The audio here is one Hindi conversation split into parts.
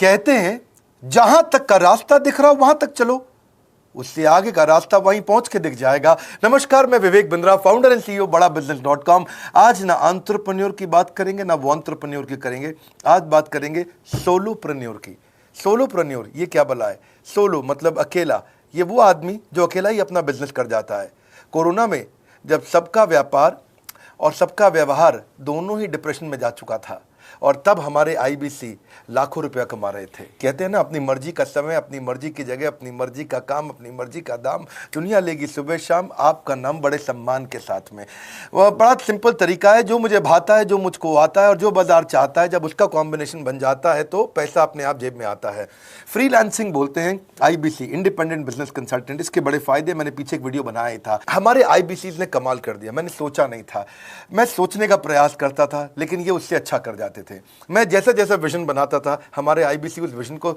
कहते हैं जहां तक का रास्ता दिख रहा वहां तक चलो, उससे आगे का रास्ता वहीं पहुंच के दिख जाएगा। नमस्कार, मैं Vivek Bindra, founder and CEO बड़ाबिजनेस.com। आज ना एंटरप्रेन्योर की बात करेंगे ना वो एंटरप्रेन्योर की करेंगे, आज बात करेंगे सोलोप्रेन्योर की। सोलोप्रेन्योर ये क्या भला है? सोलो मतलब अकेला, ये वो आदमी जो अकेला ही अपना बिजनेस कर जाता है। कोरोना में जब सबका व्यापार और सबका व्यवहार दोनों ही डिप्रेशन में जा चुका था, और तब हमारे आईबीसी लाखों रुपया कमा रहे थे। कहते हैं ना, अपनी मर्जी का समय, अपनी मर्जी की जगह, अपनी मर्जी का काम, अपनी मर्जी का दाम, दुनिया लेगी सुबह शाम, आपका नाम बड़े सम्मान के साथ में। वह बड़ा सिंपल तरीका है, जो मुझे भाता है, जो मुझको आता है और जो बाजार चाहता है, जब उसका कॉम्बिनेशन बन जाता है तो पैसा अपने आप जेब में आता है। फ्रीलांसिंग बोलते हैं आईबीसी, इंडिपेंडेंट बिजनेस कंसल्टेंट। इसके बड़े फायदे मैंने पीछे एक वीडियो बनाया था। हमारे आईबीसी ने कमाल कर दिया, मैंने सोचा नहीं था। मैं सोचने का प्रयास करता था लेकिन ये उससे अच्छा कर जाते थे। मैं जैसा जैसा विजन बनाता था, हमारे आईबीसी उस विजन को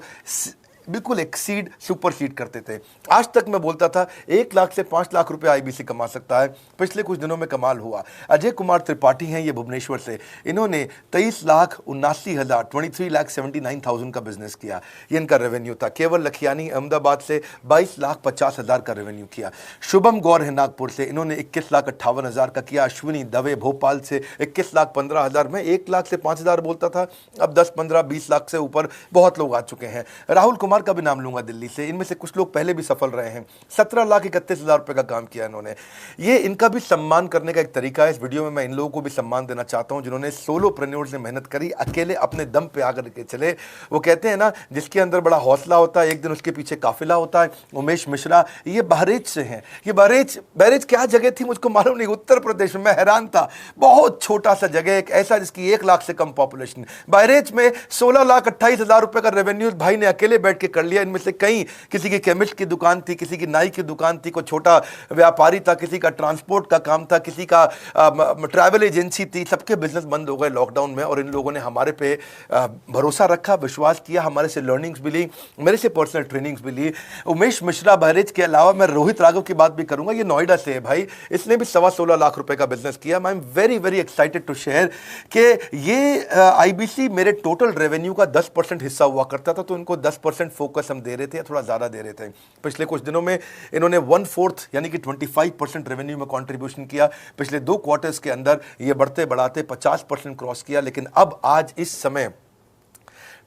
बिल्कुल एक्सीड, सुपरसीड करते थे। आज तक मैं बोलता था 1 लाख से 5 लाख रुपए आईबीसी कमा सकता है। पिछले कुछ दिनों में कमाल हुआ। अजय कुमार त्रिपाठी हैं ये भुवनेश्वर से, इन्होंने 23,79,000 23,79,000 का बिजनेस किया। ये इनका रेवेन्यू था। केवल लखियानी अहमदाबाद से 22,50,000 का रेवेन्यू किया। शुभम गौर है नागपुर से, इन्होंने 21,58,000 का किया। अश्विनी दवे भोपाल से 21,15,000 में 1 लाख से 5,000 बोलता था, अब 10, 15, 20 लाख से ऊपर बहुत लोग आ चुके हैं। राहुल कुमार का भी नाम लूंगा दिल्ली से, इनमें से कुछ लोग पहले भी सफल रहे हैं। 17,31,000 रुपए का काम किया इन्होंने। ये इनका भी सम्मान करने का एक तरीका है। इस वीडियो में मैं इन लोगों को भी सम्मान देना चाहता हूं जिन्होंने सोलोप्रेन्योर से मेहनत करी, अकेले अपने दम पे आकर के चले। वो कहते हैं ना, जिसके अंदर बड़ा हौसला होता है एक दिन उसके पीछे काफिला होता है। उमेश मिश्रा ये बहरेच से हैं। ये बहरेच क्या जगह थी मुझको मालूम नहीं, उत्तर प्रदेश में। मैं हैरान था, बहुत छोटा सा जगह, एक ऐसा जिसकी 1 लाख से कम पॉपुलेशन। बहरेच में 16,28,000 रुपए का रेवेन्यू भाई ने अकेले बैठ के कर लिया। इनमें से कई, किसी की केमिस्ट की दुकान थी, किसी की नाई की दुकान थी, कोई छोटा व्यापारी था, किसी का ट्रांसपोर्ट का काम था, किसी का ट्रैवल एजेंसी थी। सबके बिजनेस बंद हो गए लॉकडाउन में, और इन लोगों ने हमारे पे भरोसा रखा, विश्वास किया, हमारे से लर्निंग्स भी ली, मेरे से पर्सनल ट्रेनिंग्स भी ली। उमेश मिश्रा बहरेज के अलावा मैं रोहित राघव की बात भी करूंगा, ये नोएडा से है भाई, इसने भी 16.25 लाख रुपए का बिजनेस किया। I am very very excited to share कि ये आईबीसी मेरे टोटल रेवेन्यू का 10% हिस्सा हुआ करता था, तो इनको 10% फोकस हम दे रहे थे, या थोड़ा ज्यादा दे रहे थे। पिछले कुछ दिनों में इन्होंने 1/4 यानी कि 25% रेवेन्यू में कंट्रीब्यूशन किया। पिछले 2 क्वार्टर्स के अंदर ये बढ़ते बढ़ाते 50% क्रॉस किया। लेकिन अब आज इस समय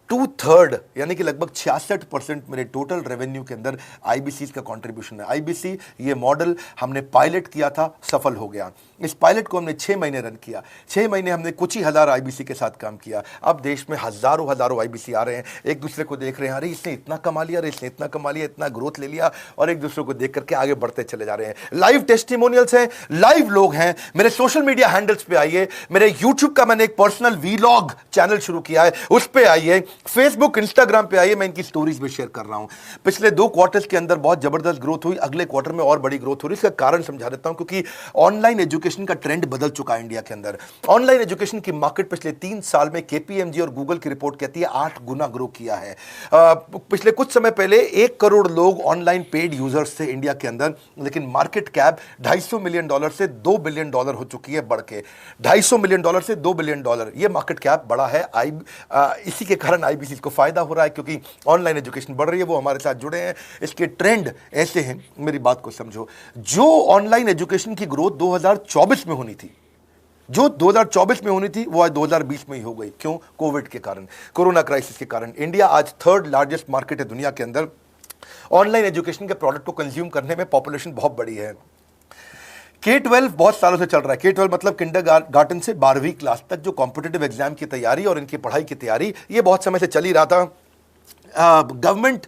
2/3 यानी कि लगभग 66% मेरे टोटल रेवेन्यू के अंदर आईबीसी का कंट्रीब्यूशन है। आईबीसी ये मॉडल हमने पायलट किया था, सफल हो गया। इस पायलट को हमने 6 महीने रन किया। 6 महीने हमने कुछ ही हज़ार आईबीसी के साथ काम किया। अब देश में हजारों आईबीसी आ रहे हैं, एक दूसरे को देख रहे हैं, अरे इसने इतना कमा लिया, अरे इसने इतना कमा लिया, इतना ग्रोथ ले लिया, और एक दूसरे को देख करके आगे बढ़ते चले जा रहे हैं। लाइव टेस्टिमोनियल्स हैं, लाइव लोग हैं। मेरे सोशल मीडिया हैंडल्स पे आइए, मेरे यूट्यूब का मैंने एक पर्सनल वीलॉग चैनल शुरू किया है, उस पर आइए, फेसबुक इंस्टाग्राम पे आइए, मैं इनकी स्टोरीज में शेयर कर रहा हूं। पिछले 2 क्वार्टर्स के अंदर बहुत जबरदस्त ग्रोथ हुई, अगले क्वार्टर में और बड़ी ग्रोथ हो रही है। इसका कारण समझा देता हूं, क्योंकि ऑनलाइन एजुकेशन का ट्रेंड बदल चुका है इंडिया के अंदर। ऑनलाइन एजुकेशन की मार्केट पिछले 3 साल में केपीएमजी और गूगल की रिपोर्ट कहती है 8 गुना ग्रो किया है। पिछले कुछ समय पहले 1 करोड़ लोग ऑनलाइन पेड यूजर्स थे इंडिया के अंदर, लेकिन मार्केट कैप $250 मिलियन से $2 बिलियन हो चुकी है बढ़ के। $250 मिलियन से $2 बिलियन, ये मार्केट कैप बड़ा है। इसी के कारण आईबीसी को फायदा हो रहा है, क्योंकि ऑनलाइन एजुकेशन बढ़ रही है, वो हमारे साथ जुड़े हैं। इसके ट्रेंड ऐसे हैं, मेरी बात को समझो। जो ऑनलाइन एजुकेशन की ग्रोथ 2024 में होनी थी, जो 2024 में होनी थी, वो आज 2020 में ही हो गई। क्यों? कोविड के कारण, कोरोना क्राइसिस के कारण। इंडिया आज 3rd लार्जेस्ट मार्केट है दुनिया के अंदर। ऑनलाइन एजुकेशन के प्रोडक्ट को कंज्यूम करने में पॉपुलेशन बहुत बड़ी है। K-12 बहुत सालों से चल रहा है। K-12 मतलब किंडरगार्टन से 12वीं क्लास तक जो कॉम्पिटिटिव एग्जाम की तैयारी और इनकी पढ़ाई की तैयारी, ये बहुत समय से चल ही रहा था। गवर्नमेंट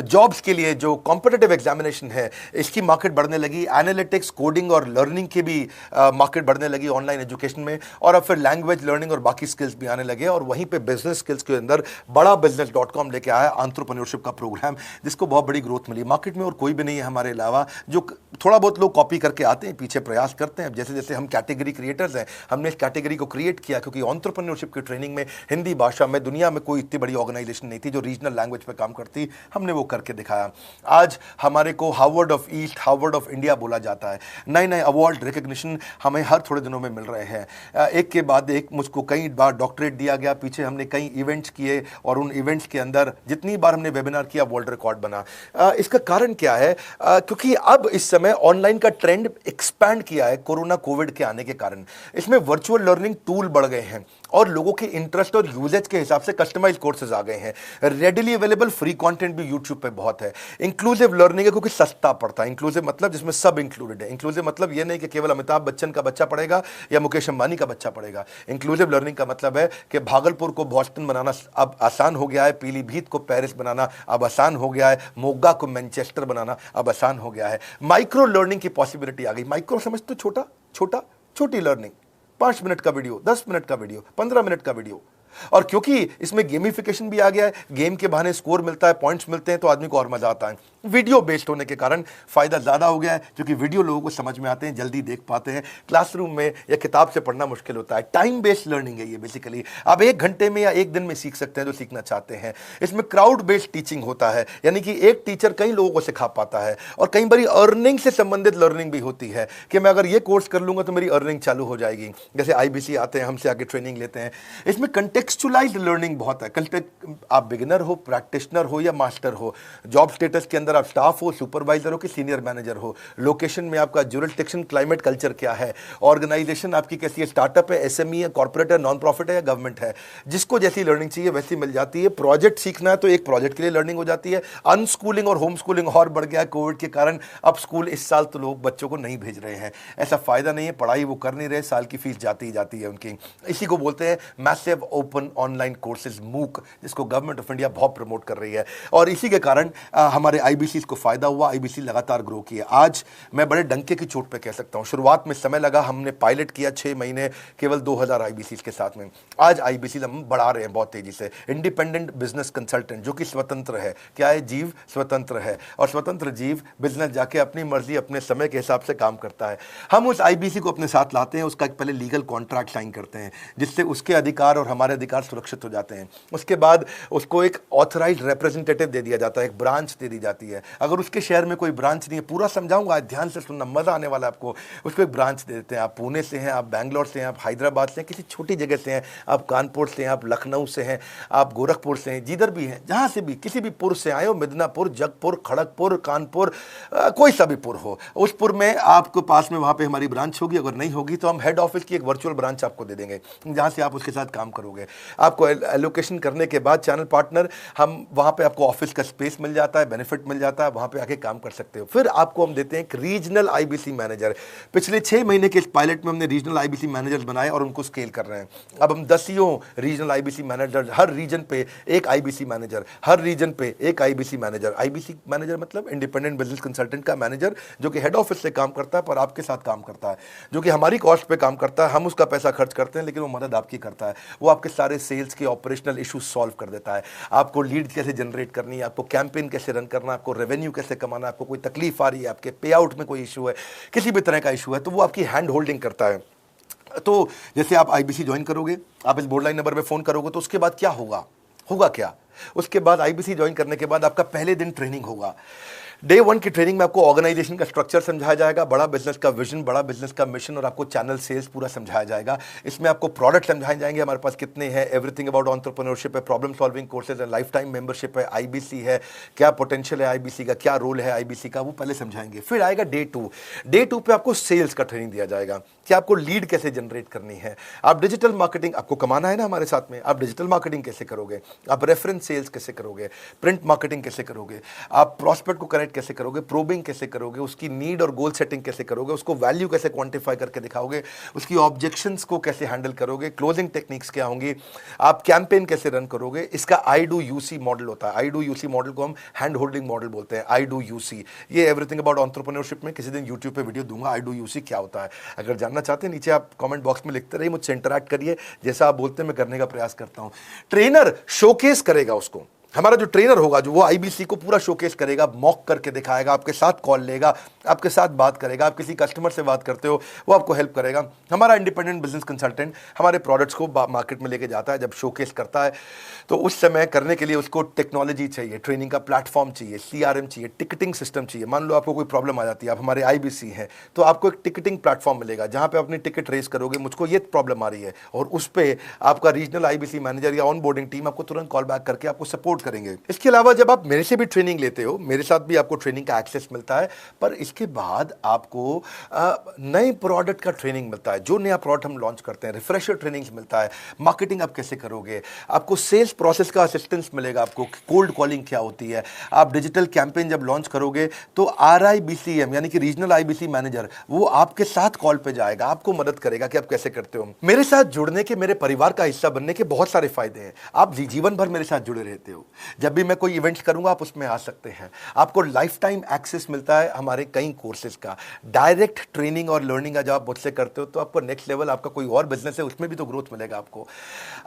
जॉब्स के लिए जो कॉम्पिटिटिव एग्जामिनेशन है, इसकी मार्केट बढ़ने लगी। एनालिटिक्स, कोडिंग और लर्निंग की भी मार्केट बढ़ने लगी ऑनलाइन एजुकेशन में। और अब फिर लैंग्वेज लर्निंग और बाकी स्किल्स भी आने लगे। और वहीं पे बिजनेस स्किल्स के अंदर बड़ाबिजनेस.com लेके आया एंटरप्रेन्योरशिप का प्रोग्राम, जिसको बहुत बड़ी ग्रोथ मिली मार्केट में। और कोई भी नहीं है हमारे अलावा, जो थोड़ा बहुत लोग कॉपी करके आते हैं, पीछे प्रयास करते हैं। जैसे जैसे हम कैटेगरी क्रिएटर्स हैं, हमने इस कैटेगरी को क्रिएट किया, क्योंकि एंटरप्रेन्योरशिप की ट्रेनिंग में हिंदी भाषा में दुनिया में कोई इतनी बड़ी ऑर्गेनाइजेशन नहीं थी जो रीजनल नेशनल लैंग्वेज पे काम करती, हमने वो करके दिखाया। आज हमारे को Harvard of east, Harvard of India बोला जाता है। नए नए अवार्ड रिकग्निशन हमें हर थोड़े दिनों में मिल रहे हैं, एक के बाद एक। मुझको कई बार डॉक्टरेट दिया गया, पीछे हमने कई इवेंट्स किए और उन इवेंट्स के अंदर जितनी बार हमने वेबिनार किया वर्ल्ड रिकॉर्ड बना। इसका कारण क्या है? क्योंकि अब इस समय ऑनलाइन का ट्रेंड एक्सपैंड किया है कोरोना कोविड के आने के कारण। इसमें वर्चुअल लर्निंग टूल बढ़ गए हैं और लोगों के इंटरेस्ट और यूजेज के हिसाब से कस्टमाइज कोर्सेज आ गए हैं। रेडिली अवेलेबल फ्री कंटेंट भी यूट्यूब पे बहुत है। इंक्लूसिव लर्निंग है क्योंकि सस्ता पड़ता है। इंक्लूसिव मतलब जिसमें सब इंक्लूडेड है। इंक्लूसिव मतलब ये नहीं कि केवल अमिताभ बच्चन का बच्चा पढ़ेगा या मुकेश अंबानी का बच्चा पढ़ेगा। इंक्लूसिव लर्निंग का मतलब है कि भागलपुर को बॉस्टन बनाना अब आसान हो गया है, पीलीभीत को पेरिस बनाना अब आसान हो गया है, मोगा को मैनचेस्टर बनाना अब आसान हो गया है। माइक्रो लर्निंग की पॉसिबिलिटी आ गई। माइक्रो समझ तो छोटी लर्निंग, 5 मिनट का वीडियो, 10 मिनट का वीडियो, 15 मिनट का वीडियो। और क्योंकि इसमें गेमिफिकेशन भी आ गया है, गेम के बहाने स्कोर मिलता है, पॉइंट्स मिलते हैं, तो आदमी को और मजा आता है। वीडियो बेस्ड होने के कारण फायदा ज्यादा हो गया है, क्योंकि वीडियो लोगों को समझ में आते हैं, जल्दी देख पाते हैं। क्लासरूम में या किताब से पढ़ना मुश्किल होता है। टाइम बेस्ड लर्निंग है ये बेसिकली। आप 1 घंटे में या 1 दिन में सीख सकते हैं जो सीखना चाहते हैं। इसमें क्राउड बेस्ड टीचिंग होता है, यानी कि एक टीचर कई लोगों को सिखा पाता है। और कई बार अर्निंग से संबंधित लर्निंग भी होती है कि मैं अगर ये कोर्स कर लूंगा तो मेरी अर्निंग चालू हो जाएगी। जैसे IBC आते हैं, हमसे आगे ट्रेनिंग लेते हैं। इसमें कंटेक्चुअलाइज्ड लर्निंग बहुत है। आप बिगिनर हो, प्रैक्टिशनर हो या मास्टर हो, जॉब स्टेटस के अंदर आप स्टाफ हो, सुपरवाइजर हो कि सीनियर मैनेजर हो, लोकेशन में आपका ज्यूरिसडिक्शन, क्लाइमेट, कल्चर क्या है, ऑर्गेनाइजेशन आपकी कैसी है, स्टार्टअप है, SME है, कॉर्पोरेट है, नॉन प्रॉफिट है या गवर्नमेंट है, जिसको जैसी लर्निंग चाहिए वैसी मिल जाती है। प्रोजेक्ट सीखना है तो एक प्रोजेक्ट के लिए लर्निंग हो जाती है। अनस्कूलिंग और होम स्कूलिंग और बढ़ गया है कोविड के कारण। अब स्कूल इस साल तो लोग बच्चों को नहीं भेज रहे हैं, ऐसा फायदा नहीं है, पढ़ाई वो कर नहीं रहे, साल की फीस जाती ही जाती है उनकी। इसी को बोलते हैं मैसिव ओपन ऑनलाइन कोर्सेज, मूक, जिसको गवर्नमेंट ऑफ इंडिया बहुत प्रमोट कर रही है। और इसी के कारण हमारे IBC को फायदा हुआ। IBC लगातार ग्रो किया। आज मैं बड़े डंके की चोट पे कह सकता हूं, शुरुआत में समय लगा, हमने पायलट किया 6 महीने केवल 2000 IBC के साथ में। आज IBC हम बढ़ा रहे हैं बहुत तेजी से। इंडिपेंडेंट बिजनेस कंसल्टेंट, जो कि स्वतंत्र है। क्या है? जीव स्वतंत्र है, और स्वतंत्र जीव बिजनेस जाके अपनी मर्जी अपने समय के हिसाब से काम करता है। हम उस IBC को अपने साथ लाते हैं, उसका एक पहले लीगल कॉन्ट्रैक्ट साइन करते हैं, जिससे उसके अधिकार और हमारे अधिकार सुरक्षित हो जाते हैं। उसके बाद उसको एक ऑथराइज्ड रिप्रेजेंटेटिव दे दिया जाता है, एक ब्रांच दे दी जाती है। अगर उसके शहर में कोई ब्रांच नहीं है, पूरा समझाऊंगा, ध्यान से सुनना, मजा आने वाला है आपको। उसको एक ब्रांच दे देते हैं। आप पुणे से हैं, आप बैंगलोर से हैं, आप हैदराबाद से हैं, किसी छोटी जगह से हैं, आप कानपुर से हैं, आप लखनऊ से हैं, आप गोरखपुर से हैं, जिधर भी हैं, जहां से भी, किसी भी पुर से आए हो, मिदनापुर, जगपुर, खड़गपुर, कानपुर, कोई सा भी पुर हो, उस पुर में आपके पास में वहां पे हमारी ब्रांच होगी। अगर नहीं होगी तो हम हेड ऑफिस की एक वर्चुअल ब्रांच आपको दे देंगे, जहां से आप उसके साथ काम करोगे। आपको एलोकेशन करने के बाद चैनल पार्टनर, हम वहां पे आपको ऑफिस का स्पेस मिल जाता है, बेनिफिट मिल जाता है, वहां पे आके काम कर सकते हो। फिर आपको हम देते हैं एक रीजनल IBC मैनेजर। पिछले 6 महीने के इस पायलट में हमने रीजनल IBC मैनेजर बनाए और उनको स्केल कर रहे हैं। अब हम 10 रीजनल IBC मैनेजर, हर रीजन पे एक IBC मैनेजर, हर रीजन पे एक IBC मैनेजर। IBC मैनेजर मतलब इंडिपेंडेंट बिजनेस कंसल्टेंट का मैनेजर, जो कि हेड ऑफिस से काम करता है पर आपके साथ काम करता है, जो कि हमारी कॉस्ट पे काम करता है। हम उसका पैसा खर्च करते हैं, लेकिन वो मदद आपकी करता है। वो आपके सारे सेल्स के ऑपरेशनल इशूज सॉल्व कर देता है। आपको लीड कैसे जनरेट करनी है, आपको कैंपेन कैसे रन करना है, आपको रेवेन्यू कैसे कमाना है, आपको कोई तकलीफ आ रही है, आपके पे आउट में कोई इशू है, किसी भी तरह का इशू है, तो वो आपकी हैंड होल्डिंग करता है। तो जैसे आप IBC ज्वाइन करोगे, आप इस बोर्ड लाइन नंबर पे फोन करोगे, तो उसके बाद क्या होगा क्या? उसके बाद IBC ज्वाइन करने के बाद आपका पहले दिन ट्रेनिंग होगा। Day 1 की ट्रेनिंग में आपको ऑर्गेनाइजेशन का स्ट्रक्चर समझाया जाएगा, बड़ा बिजनेस का विजन, बड़ा बिजनेस का मिशन, और आपको चैनल सेल्स पूरा समझाया जाएगा। इसमें आपको प्रोडक्ट समझाए जाएंगे, हमारे पास कितने हैं, एवरीथिंग अबाउट एंटरप्रेन्योरशिप है, प्रॉब्लम सॉल्विंग कोर्सेज है, लाइफ टाइम मेंबरशिप है, IBC है, क्या पोटेंशियल है IBC का, क्या रोल है IBC का, वो पहले समझाएंगे। फिर आएगा Day 2। Day 2 पे आपको सेल्स का ट्रेनिंग दिया जाएगा कि आपको लीड कैसे जनरेट करनी है, आप डिजिटल मार्केटिंग, आपको कमाना है ना हमारे साथ में, आप डिजिटल मार्केटिंग कैसे करोगे, आप रेफरेंस सेल्स कैसे करोगे, प्रिंट मार्केटिंग कैसे करोगे, आप प्रॉस्पेक्ट को कनेक्ट कैसे करोगे, प्रोबिंग कैसे करोगे, उसकी नीड और गोल सेटिंग कैसे करोगे, उसको वैल्यू कैसे क्वांटिफाई करके दिखाओगे, उसकी ऑब्जेक्शंस को कैसे हैंडल करोगे, क्लोजिंग टेक्निक्स क्या होंगी, आप कैंपेन कैसे रन करोगे। इसका I-Do-You-See मॉडल होता है। I-Do-You-See मॉडल को हम हैंड होल्डिंग मॉडल बोलते हैं। I-Do-You-See, ये एवरीथिंग अबाउट एंटरप्रेन्योरशिप में किसी दिन यूट्यूब पे वीडियो दूंगा, I-Do-You-See क्या होता है। अगर जानना चाहते हैं, नीचे आप कमेंट बॉक्स में लिखते रहिए, मुझसे इंटरैक्ट करिए, जैसा आप बोलते हैं मैं करने का प्रयास करता हूं। ट्रेनर शोकेस करेगा उसको, हमारा जो ट्रेनर होगा, जो वो आईबीसी को पूरा शोकेस करेगा, मॉक करके दिखाएगा, आपके साथ कॉल लेगा, आपके साथ बात करेगा, आप किसी कस्टमर से बात करते हो वो आपको हेल्प करेगा। हमारा इंडिपेंडेंट बिजनेस कंसल्टेंट हमारे प्रोडक्ट्स को मार्केट में लेके जाता है, जब शोकेस करता है तो उस समय करने के लिए उसको टेक्नोलॉजी चाहिए, ट्रेनिंग का प्लेटफॉर्म चाहिए, सीआरएम चाहिए, टिकटिंग सिस्टम चाहिए। मान लो आपको कोई प्रॉब्लम आ जाती है, आप हमारे आईबीसी हैं, तो आपको एक टिकटिंग प्लेटफॉर्म मिलेगा जहां पे अपनी टिकट रेस करोगे, मुझको ये प्रॉब्लम आ रही है, और उस पर आपका रीजनल आईबीसी मैनेजर या ऑन बोर्डिंग टीम आपको तुरंत कॉल बैक करके आपको सपोर्ट करेंगे। इसके अलावा जब आप मेरे से भी ट्रेनिंग लेते हो, मेरे साथ भी आपको ट्रेनिंग का एक्सेस मिलता है, पर इसके बाद आपको नए प्रोडक्ट का ट्रेनिंग मिलता है। जो नया प्रोडक्ट हम लॉन्च करते हैं, रिफ्रेशर ट्रेनिंग्स मिलता है, मार्केटिंग आप कैसे करोगे, आपको सेल्स प्रोसेस का असिस्टेंस मिलेगा, आपको कोल्ड कॉलिंग क्या होती है, आप डिजिटल कैंपेन जब लॉन्च करोगे तो आरआईबीसीएम यानी कि रीजनल आईबीसी मैनेजर वो आपके साथ कॉल पे जाएगा, आपको मदद करेगा कि आप कैसे करते हो। मेरे साथ जुड़ने के, मेरे परिवार का हिस्सा बनने के बहुत सारे फायदे हैं। आप जीवन भर मेरे साथ जुड़े रहते हो, जब भी मैं कोई इवेंट्स करूंगा आप उसमें आ सकते हैं। आपको लाइफ टाइम एक्सेस मिलता है हमारे कई कोर्सेज का, डायरेक्ट ट्रेनिंग और लर्निंग जब आप मुझसे करते हो तो आपको नेक्स्ट लेवल, आपका कोई और बिजनेस है उसमें भी तो ग्रोथ मिलेगा आपको।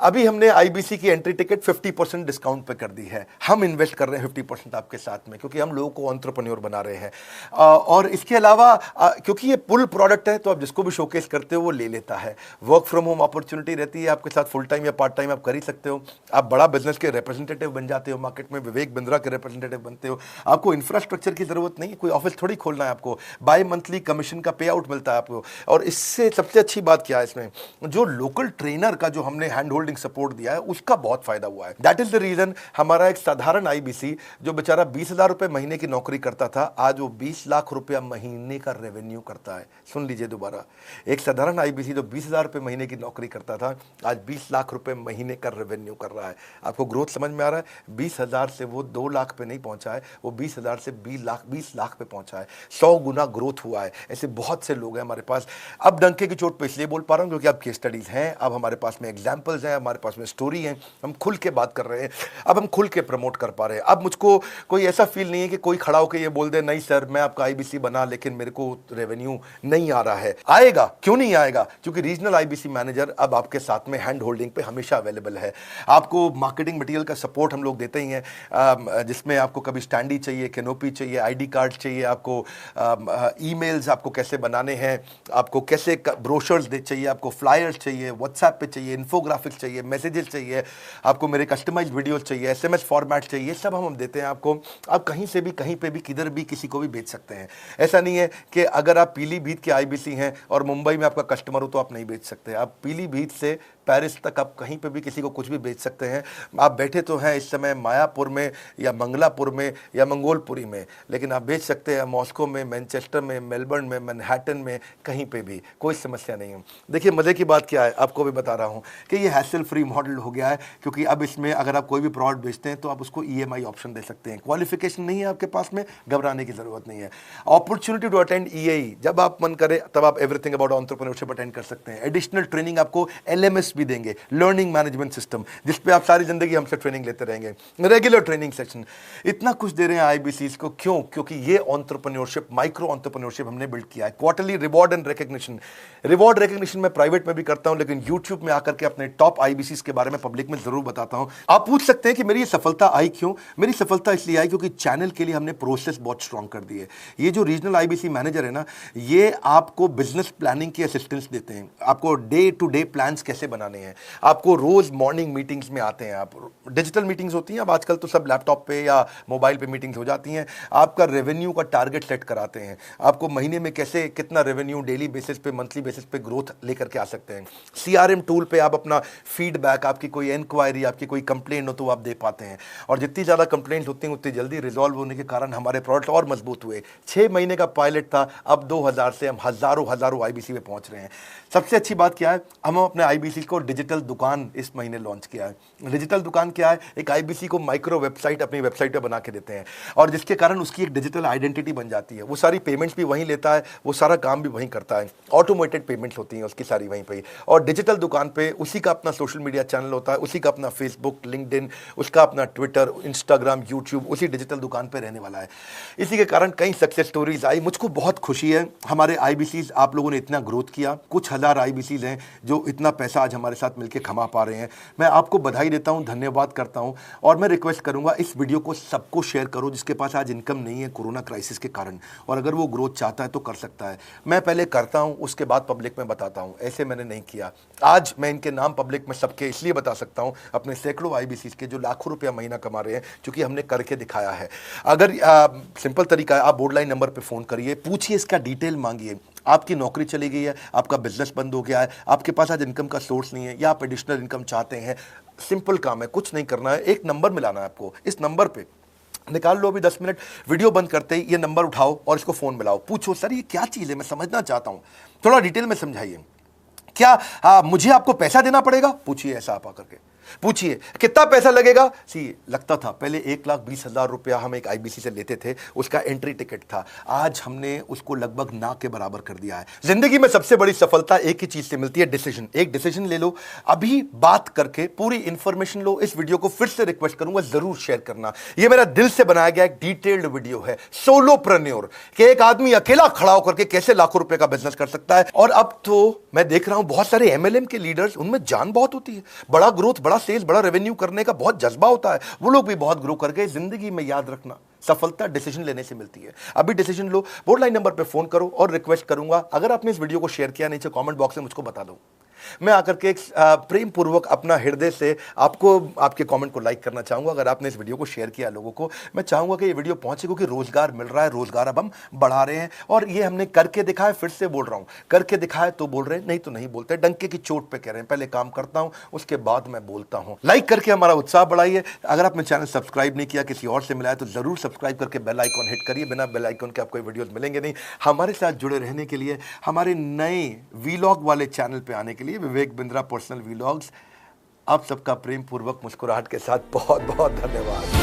अभी हमने आईबीसी की एंट्री टिकट 50% डिस्काउंट पे कर दी है। हम इन्वेस्ट कर रहे हैं 50% आपके साथ में, क्योंकि हम लोगों को एंटरप्रेन्योर बना रहे हैं। और इसके अलावा क्योंकि ये पुल प्रोडक्ट है तो आप जिसको भी शोकेस करते हो वो ले लेता है। वर्क फ्रॉम होम अपॉर्चुनिटी रहती है आपके साथ, फुल टाइम या पार्ट टाइम आप कर ही सकते हो। आप बड़ा बिजनेस के रिप्रेजेंटेटिव बन जाते हो, मार्केट में विवेक बिंद्रा के रिप्रेजेंटेटिव बनते हो। आपको इंफ्रास्ट्रक्चर की जरूरत नहीं, कोई ऑफिस थोड़ी खोलना है आपको, बाय मंथली कमीशन का पे आउट मिलता है आपको। और इससे सबसे अच्छी बात क्या है, इसमें जो लोकल ट्रेनर का जो हमने हैंड होल्डिंग सपोर्ट दिया है उसका बहुत फायदा हुआ है। दैट इज द रीजन हमारा एक साधारण आईबीसी जो बेचारा 20,000 रुपए महीने की नौकरी करता था, आज वो 20 लाख रुपया महीने का रेवेन्यू करता है। सुन लीजिए दोबारा, एक साधारण आईबीसी जो 20,000 रुपए महीने की नौकरी करता था, आज 20 लाख रुपए महीने का रेवेन्यू कर रहा है। आपको ग्रोथ समझ में आ रहा है? 20,000 से वो 2 लाख पे नहीं पहुंचा है, वो 20,000 से 20 लाख पे पहुंचा है। 100 गुना ग्रोथ हुआ है। ऐसे बहुत से लोग हैं हमारे पास। अब डंके की चोट पे इसलिए बोल पा रहा हूं क्योंकि अब केस स्टडीज हैं, अब हमारे पास में एग्जांपल्स हैं, हमारे पास में स्टोरी है, हम खुल के बात कर रहे हैं, अब हम खुल के प्रमोट कर पा रहे हैं। अब मुझको कोई ऐसा फील नहीं है कि कोई खड़ा होकर ये बोल दे नहीं सर मैं आपका आईबीसी बना लेकिन मेरे को रेवेन्यू नहीं आ रहा है। आएगा, क्यों नहीं आएगा? क्योंकि रीजनल आईबीसी मैनेजर अब आपके साथ में हैंड होल्डिंग पे हमेशा अवेलेबल है। आपको मार्केटिंग मटेरियल का सपोर्ट हम लोग देते ही हैं, जिसमें आपको कभी स्टैंडी चाहिए, कैनोपी चाहिए, आईडी कार्ड चाहिए, आपको ईमेल्स आपको कैसे बनाने हैं, आपको कैसे ब्रोशर्स चाहिए, आपको फ्लायर्स चाहिए, व्हाट्सएप पे चाहिए, इन्फोग्राफिक्स चाहिए, मैसेजेस चाहिए, आपको मेरे कस्टमाइज्ड वीडियोस चाहिए, एसएमएस फॉर्मेट चाहिए, सब हम देते हैं आपको। आप कहीं से भी, कहीं पे भी, किधर भी किसी को भी भेज सकते हैं। ऐसा नहीं है कि अगर आप पीलीभीत के आईबीसी हैं और मुंबई में आपका कस्टमर हो तो आप नहीं भेज सकते। आप पीलीभीत से पेरिस तक आप कहीं पे भी किसी को कुछ भी भेज सकते हैं। आप बैठे तो हैं इस समय मायापुर में या मंगलापुर में या मंगोलपुरी में, लेकिन आप भेज सकते हैं मॉस्को में, मैनचेस्टर में, मेलबर्न में, मैनहट्टन में, कहीं पे भी, कोई समस्या नहीं है। देखिए मजे की बात क्या है, आपको भी बता रहा हूं कि ये हैसल फ्री मॉडल हो गया है, क्योंकि अब इसमें अगर आप कोई भी प्रोडक्ट बेचते हैं तो आप उसको ईएमआई ऑप्शन दे सकते हैं। क्वालिफिकेशन नहीं है आपके पास में, घबराने की जरूरत नहीं है। अपॉर्चुनिटी टू अटेंड ईएई, जब आप मन करे तब आप एवरीथिंग अबाउट एंटरप्रेन्योरशिप अटेंड कर सकते हैं। एडिशनल ट्रेनिंग आपको एलएमएस भी देंगे, लर्निंग मैनेजमेंट सिस्टम, जिस पे आप सारी जिंदगी हमसे ट्रेनिंग लेते रहेंगे। रेगुलर ट्रेनिंग सेक्शन, इतना कुछ दे रहे हैं आईबीसीज को। क्यों? क्योंकि ये एंटरप्रेन्योरशिप, माइक्रो एंटरप्रेन्योरशिप हमने बिल्ड किया है। Quarterly reward and recognition, reward recognition मैं प्राइवेट में भी करता हूं, लेकिन यूट्यूब में आकर के अपने टॉप आईबीसीज के बारे में पब्लिक में जरूर बताता हूं। आप पूछ सकते हैं कि मेरी ये सफलता आई क्यों? मेरी सफलता इसलिए आई क्योंकि चैनल के लिए हमने प्रोसेस बहुत स्ट्रांग कर दी है। ये जो रीजनल आईबीसी मैनेजर है ना, ये आपको बिजनेस प्लानिंग की असिस्टेंस देते हैं, आपको डे टू डे प्लान्स कैसे बनाने हैं, आपको रोज मॉर्निंग मीटिंग्स में आते हैं। आप डिजिटल मीटिंग्स होती हैं, अब आजकल तो सब लैपटॉप पे या मोबाइल पे मीटिंग्स हो जाती हैं। आपका रेवेन्यू का टारगेट सेट कराते हैं, आपको महीने में कैसे कितना रेवेन्यू डेली बेसिस पे, मंथली बेसिस पे ग्रोथ लेकर के आ सकते हैं। सीआरएम टूल पे आप अपना फीडबैक, आपकी कोई इंक्वायरी, आपकी कोई कंप्लेंट हो तो आप दे पाते हैं। और जितनी ज़्यादा कंप्लेंट होती हैं उतनी जल्दी रिजॉल्व होने के कारण हमारे प्रोडक्ट और मजबूत हुए। 6 महीने का पायलट था, अब 2000 से हम हजारों आईबीसी पे पहुंच रहे हैं। सबसे अच्छी बात क्या है, हम अपने आईबीसी को डिजिटल दुकान इस महीने लॉन्च किया है। डिजिटल दुकान क्या है? एक आईबीसी को माइक्रो वेबसाइट अपनी वेबसाइट पे बना के देते हैं, और जिसके कारण उसकी एक डिजिटल आइडेंटिटी बन जाती है। वो सारी पेमेंट्स भी वहीं लेता है, वो सारा काम भी वहीं करता है, ऑटोमेटेड पेमेंट्स होती हैं उसकी सारी वहीं पे। और डिजिटल दुकान पे उसी का अपना सोशल मीडिया चैनल होता है, उसी का अपना फेसबुक, लिंक्डइन, उसका अपना ट्विटर, इंस्टाग्राम, यूट्यूब उसी डिजिटल दुकान पे रहने वाला है। इसी के कारण कई सक्सेस स्टोरीज आई। मुझको बहुत खुशी है, हमारे आईबीसीज आप लोगों ने इतना ग्रोथ किया। कुछ हजार आईबीसीज हैं जो इतना पैसा आज हमारे साथ मिलकर कमा पा रहे हैं। मैं आपको बधाई देता हूं, धन्यवाद करता हूं और मैं रिक्वेस्ट करूंगा इस वीडियो को सबको शेयर करो जिसके पास आज इनकम नहीं है कोरोना क्राइसिस के कारण, और अगर वो ग्रोथ चाहता है तो कर सकता है। मैं पहले करता हूं, उसके बाद पब्लिक में बताता हूं, ऐसे मैंने नहीं किया। आज मैं इनके नाम पब्लिक में सबके इसलिए बता सकता हूं, अपने सैकड़ों IBCs के जो लाखों रुपया महीना कमा रहे हैं, क्योंकि हमने करके दिखाया है। अगर सिंपल तरीका है, आप बोर्ड लाइन नंबर पे फोन करिए, पूछिए, इसका डिटेल मांगिए। आपकी नौकरी चली गई है, आपका बिजनेस बंद हो गया है, आपके पास आज इनकम का सोर्स नहीं है, या आप एडिशनल इनकम चाहते हैं, सिंपल काम है, कुछ नहीं करना है, एक नंबर मिलाना है आपको। इस नंबर पे निकाल लो अभी 10 मिनट, वीडियो बंद करते ही ये नंबर उठाओ और इसको फोन मिलाओ, पूछो सर ये क्या चीज़ है, मैं समझना चाहता हूँ, थोड़ा डिटेल में समझाइए। क्या मुझे आपको पैसा देना पड़ेगा? पूछिए, ऐसा आप आकर के पूछिए कितना पैसा लगेगा। सी लगता था पहले 1,20,000 रुपया हम एक IBC से लेते थे, उसका एंट्री टिकट था, आज हमने उसको लगभग ना के बराबर कर दिया है। जिंदगी में सबसे बड़ी सफलता एक ही चीज से मिलती है, डिसीजन। एक डिसीजन ले लो, अभी बात करके पूरी इंफॉर्मेशन लो। इस वीडियो को फिर से रिक्वेस्ट करूंगा जरूर शेयर करना, ये मेरा दिल से बनाया गया एक डिटेल्ड वीडियो है, सोलोप्रेन्योर, कि एक आदमी अकेला खड़ा होकर के कैसे लाखों रुपए का बिजनेस कर सकता है। और अब तो मैं देख रहा हूं बहुत सारे MLM के लीडर्स, उनमें जान बहुत होती है, बड़ा ग्रोथ, बड़ा सेल्स, बड़ा रेवेन्यू करने का बहुत जज्बा होता है, वो लोग भी बहुत ग्रो कर गए। जिंदगी में याद रखना, सफलता डिसीजन लेने से मिलती है। अभी डिसीजन लो, बोर्ड लाइन नंबर पे फोन करो और रिक्वेस्ट करूंगा, अगर आपने इस वीडियो को शेयर किया नीचे कमेंट बॉक्स में मुझको बता दो, मैं आकर के एक प्रेम पूर्वक अपना हृदय से आपको आपके कमेंट को लाइक करना चाहूंगा। अगर आपने इस वीडियो को शेयर किया लोगों को, मैं चाहूंगा कि ये वीडियो पहुंचे, क्योंकि रोजगार मिल रहा है, रोजगार अब हम बढ़ा रहे हैं, और ये हमने करके दिखाया। फिर से बोल रहा हूं, करके दिखाया तो बोल रहे हैं, नहीं तो नहीं बोलते, डंके की चोट पे कह रहे हैं, पहले काम करता हूं उसके बाद मैं बोलता हूं। लाइक करके हमारा उत्साह बढ़ाइए। अगर आपने चैनल सब्सक्राइब नहीं किया, किसी और से मिला है, तो जरूर सब्सक्राइब करके बेल आइकॉन हिट करिए, बिना बेल आइकॉन के आपको वीडियोस मिलेंगे नहीं। हमारे साथ जुड़े रहने के लिए, हमारे नए वीलॉग वाले चैनल पे आने के लिए, विवेक बिंद्रा पर्सनल व्लॉग्स, आप सबका प्रेम पूर्वक मुस्कुराहट के साथ बहुत बहुत धन्यवाद।